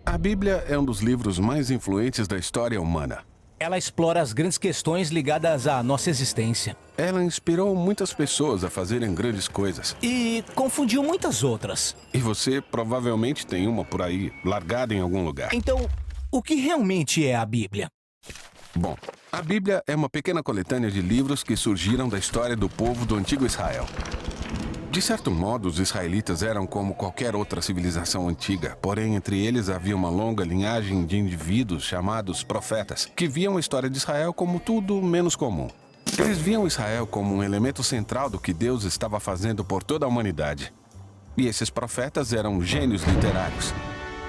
A Bíblia é um dos livros mais influentes da história humana. Ela explora as grandes questões ligadas à nossa existência. Ela inspirou muitas pessoas a fazerem grandes coisas. E confundiu muitas outras. E você provavelmente tem uma por aí, largada em algum lugar. Então, o que realmente é a Bíblia? Bom, a Bíblia é uma pequena coletânea de livros que surgiram da história do povo do antigo Israel. De certo modo, os israelitas eram como qualquer outra civilização antiga, porém entre eles havia uma longa linhagem de indivíduos chamados profetas, que viam a história de Israel como tudo menos comum. Eles viam Israel como um elemento central do que Deus estava fazendo por toda a humanidade. E esses profetas eram gênios literários.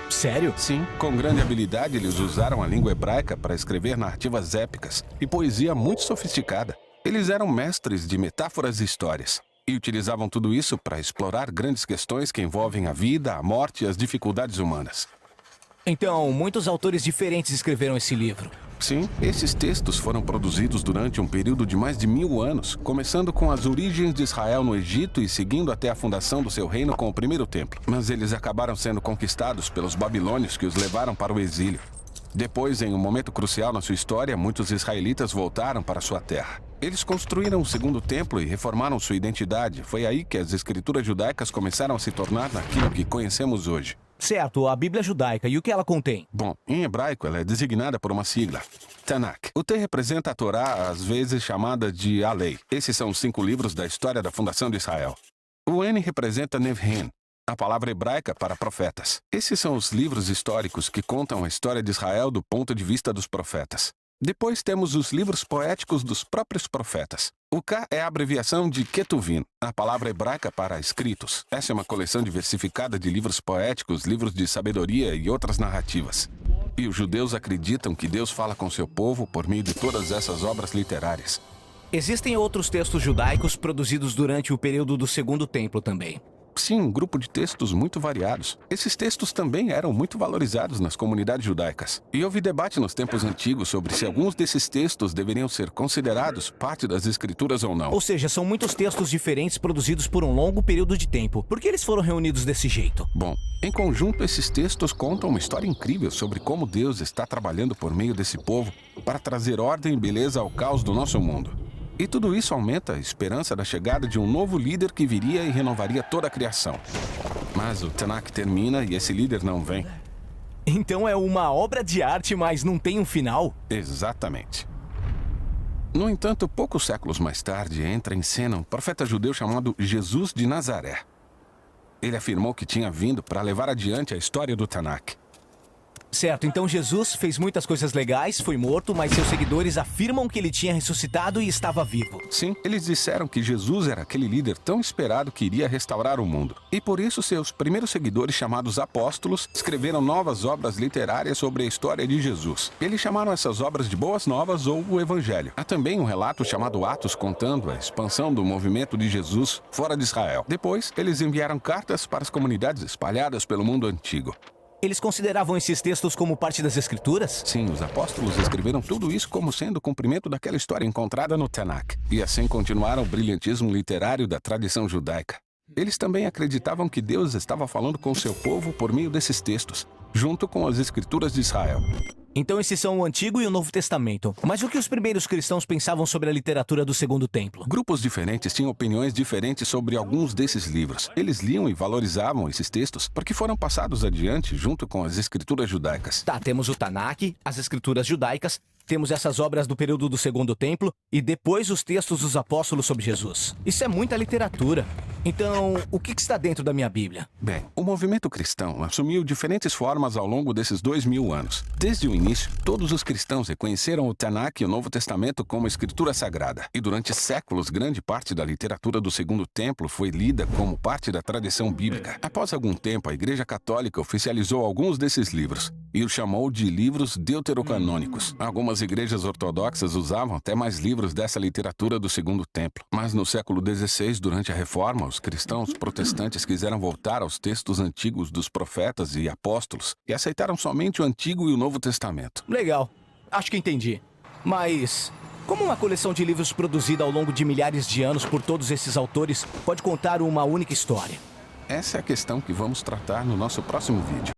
Sério? Sim, com grande habilidade eles usaram a língua hebraica para escrever narrativas épicas e poesia muito sofisticada. Eles eram mestres de metáforas e histórias. E utilizavam tudo isso para explorar grandes questões que envolvem a vida, a morte e as dificuldades humanas. Então, muitos autores diferentes escreveram esse livro. Sim, esses textos foram produzidos durante um período de mais de 1000 anos, começando com as origens de Israel no Egito e seguindo até a fundação do seu reino com o primeiro templo. Mas eles acabaram sendo conquistados pelos babilônios que os levaram para o exílio. Depois, em um momento crucial na sua história, muitos israelitas voltaram para sua terra. Eles construíram o segundo templo e reformaram sua identidade. Foi aí que as escrituras judaicas começaram a se tornar naquilo que conhecemos hoje. Certo, a Bíblia judaica. E o que ela contém? Bom, em hebraico ela é designada por uma sigla, Tanakh. O T representa a Torá, às vezes chamada de a Lei. Esses são os 5 livros da história da fundação de Israel. O N representa Nevhem, a palavra hebraica para profetas. Esses são os livros históricos que contam a história de Israel do ponto de vista dos profetas. Depois temos os livros poéticos dos próprios profetas. O K é a abreviação de Ketuvim, a palavra hebraica para escritos. Essa é uma coleção diversificada de livros poéticos, livros de sabedoria e outras narrativas. E os judeus acreditam que Deus fala com seu povo por meio de todas essas obras literárias. Existem outros textos judaicos produzidos durante o período do Segundo Templo também. Sim, um grupo de textos muito variados. Esses textos também eram muito valorizados nas comunidades judaicas. E houve debate nos tempos antigos sobre se alguns desses textos deveriam ser considerados parte das escrituras ou não. Ou seja, são muitos textos diferentes produzidos por um longo período de tempo. Por que eles foram reunidos desse jeito? Bom, em conjunto, esses textos contam uma história incrível sobre como Deus está trabalhando por meio desse povo para trazer ordem e beleza ao caos do nosso mundo. E tudo isso aumenta a esperança da chegada de um novo líder que viria e renovaria toda a criação. Mas o Tanakh termina e esse líder não vem. Então é uma obra de arte, mas não tem um final? Exatamente. No entanto, poucos séculos mais tarde, entra em cena um profeta judeu chamado Jesus de Nazaré. Ele afirmou que tinha vindo para levar adiante a história do Tanakh. Certo, então Jesus fez muitas coisas legais, foi morto, mas seus seguidores afirmam que ele tinha ressuscitado e estava vivo. Sim, eles disseram que Jesus era aquele líder tão esperado que iria restaurar o mundo. E por isso seus primeiros seguidores, chamados apóstolos, escreveram novas obras literárias sobre a história de Jesus. Eles chamaram essas obras de Boas Novas ou o Evangelho. Há também um relato chamado Atos contando a expansão do movimento de Jesus fora de Israel. Depois, eles enviaram cartas para as comunidades espalhadas pelo mundo antigo. Eles consideravam esses textos como parte das Escrituras? Sim, os apóstolos escreveram tudo isso como sendo o cumprimento daquela história encontrada no Tanakh. E assim continuaram o brilhantismo literário da tradição judaica. Eles também acreditavam que Deus estava falando com seu povo por meio desses textos, junto com as Escrituras de Israel. Então esses são o Antigo e o Novo Testamento. Mas o que os primeiros cristãos pensavam sobre a literatura do Segundo Templo? Grupos diferentes tinham opiniões diferentes sobre alguns desses livros. Eles liam e valorizavam esses textos porque foram passados adiante junto com as escrituras judaicas. Tá, temos o Tanakh, as escrituras judaicas, temos essas obras do período do Segundo Templo e depois os textos dos apóstolos sobre Jesus. Isso é muita literatura. Então, o que está dentro da minha Bíblia? Bem, o movimento cristão assumiu diferentes formas ao longo desses 2000 anos. Desde o início, todos os cristãos reconheceram o Tanakh e o Novo Testamento como escritura sagrada. E durante séculos, grande parte da literatura do Segundo Templo foi lida como parte da tradição bíblica. Após algum tempo, a Igreja Católica oficializou alguns desses livros e os chamou de livros deuterocanônicos. Algumas igrejas ortodoxas usavam até mais livros dessa literatura do Segundo Templo. Mas no século XVI, durante a Reforma, os cristãos protestantes quiseram voltar aos textos antigos dos profetas e apóstolos e aceitaram somente o Antigo e o Novo Testamento. Legal. Acho que entendi. Mas como uma coleção de livros produzida ao longo de milhares de anos por todos esses autores pode contar uma única história? Essa é a questão que vamos tratar no nosso próximo vídeo.